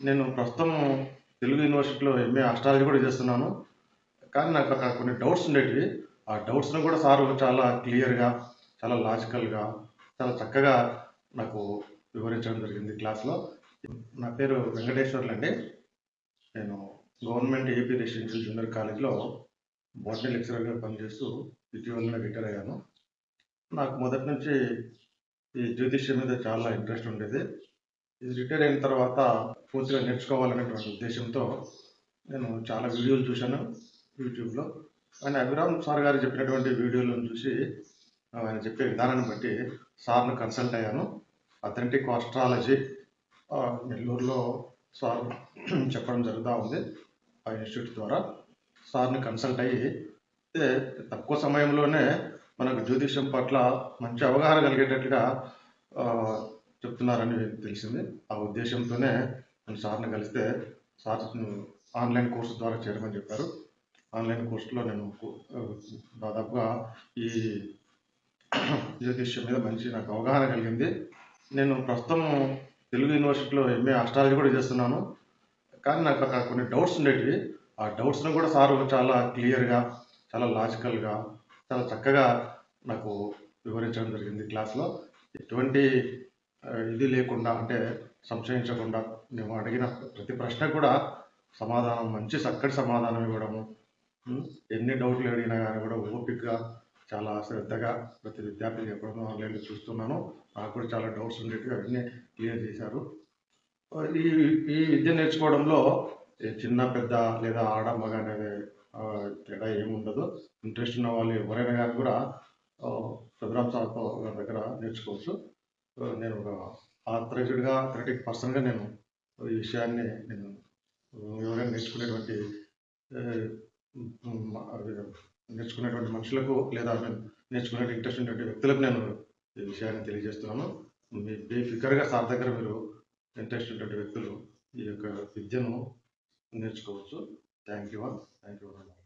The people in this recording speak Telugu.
నేను ప్రస్తుతం తెలుగు యూనివర్సిటీలో ఎంఏ ఆస్ట్రాలజీ కూడా చేస్తున్నాను. కానీ నాకు అక్కడ కొన్ని డౌట్స్ ఉండేటివి. ఆ డౌట్స్‌ని కూడా సారు చాలా క్లియర్‌గా, చాలా లాజికల్‌గా, చాలా చక్కగా నాకు వివరించడం జరిగింది క్లాస్‌లో. నా పేరు వెంకటేశ్వర్లండి. నేను గవర్నమెంట్ ఏపీ రెసిడెన్షియల్ జూనియర్ కాలేజ్‌లో బోటనీ లెక్చరర్‌గా పనిచేస్తూ ఇటీవలనే రిటైర్ అయ్యాను. నాకు మొదటి నుంచి ఈ జ్యోతిష్యం మీద చాలా ఇంట్రెస్ట్ ఉండేది. ఇది రిటైర్ అయిన తర్వాత పూర్తిగా నేర్చుకోవాలనేటువంటి ఉద్దేశంతో నేను చాలా వీడియోలు చూశాను యూట్యూబ్లో. ఆయన అభిరామ్ సార్ గారు చెప్పినటువంటి వీడియోలను చూసి ఆయన చెప్పే విధానాన్ని బట్టి సార్ను కన్సల్ట్ అయ్యాను. అథెంటిక్ ఆస్ట్రాలజీ నెల్లూరులో సార్ చెప్పడం జరుగుతూ ఉంది. ఆ ఇన్స్టిట్యూట్ ద్వారా సార్ని కన్సల్ట్ అయ్యి అయితే తక్కువ సమయంలోనే మనకు జ్యోతిష్యం పట్ల మంచి అవగాహన కలిగేటట్టుగా ఆ, చెప్తున్నారని తెలిసింది. ఆ ఉద్దేశంతోనే నేను సార్ని కలిస్తే సార్ ఆన్లైన్ కోర్సు ద్వారా చేరమని చెప్పారు. ఆన్లైన్ కోర్సులో నేను దాదాపుగా ఈ జ్యోతిష్యం మీద మంచి నాకు అవగాహన కలిగింది. నేను ప్రస్తుతం తెలుగు యూనివర్సిటీలో ఎంఏ ఆస్ట్రాలజీ కూడా చేస్తున్నాను. కానీ నాకు అక్కడ కొన్ని డౌట్స్ ఉండేటివి. ఆ డౌట్స్‌ని కూడా సారు చాలా క్లియర్‌గా, చాలా లాజికల్‌గా, చాలా చక్కగా నాకు వివరించడం జరిగింది క్లాస్‌లో. ఎటువంటి ఇది లేకుండా అంటే సంశయించకుండా మేము అడిగిన ప్రతి ప్రశ్నకు కూడా సమాధానం మంచి చక్కటి సమాధానం ఇవ్వడము. హ్మ్. ఎన్ని డౌట్లు అడిగినా గానీ కూడా ఓపికగా, చాలా శ్రద్ధగా ప్రతి విద్యార్థికి చెప్పడం ఆన్‌లైన్‌లో చూస్తున్నాను. నాకు కూడా చాలా డౌట్స్ ఉండేటివి అవన్నీ క్లియర్ చేశారు. ఈ ఈ విద్య నేర్చుకోవడంలో చిన్న, పెద్ద లేదా ఆడ, మగ అనే తేడా ఏముండదు. ఇంట్రెస్ట్ ఉన్న వాళ్ళు ఎవరైనా గానీ కూడా సుబ్రహ్మ సార్‌తో గారి దగ్గర నేర్చుకోవచ్చు. నేను ఒక ఆథరైజ్డ్‌గా థెరటిక్ పర్సన్‌గా నేను ఈ విషయాన్ని నేను ఎవరైనా నేర్చుకునేటువంటి ఆహ్, అది నేర్చుకునేటువంటి మనుషులకు లేదా నేర్చుకునే ఇంట్రెస్ట్ ఉన్నటువంటి వ్యక్తులకు నేను ఈ విషయాన్ని తెలియజేస్తున్నాను. మీ బేఫికర్‌గా సార్ దగ్గర మీరు ఇంట్రెస్ట్ ఉన్నటువంటి వ్యక్తులు ఈ యొక్క విద్యను నేర్చుకోవచ్చు. Thank you all. Thank you very much.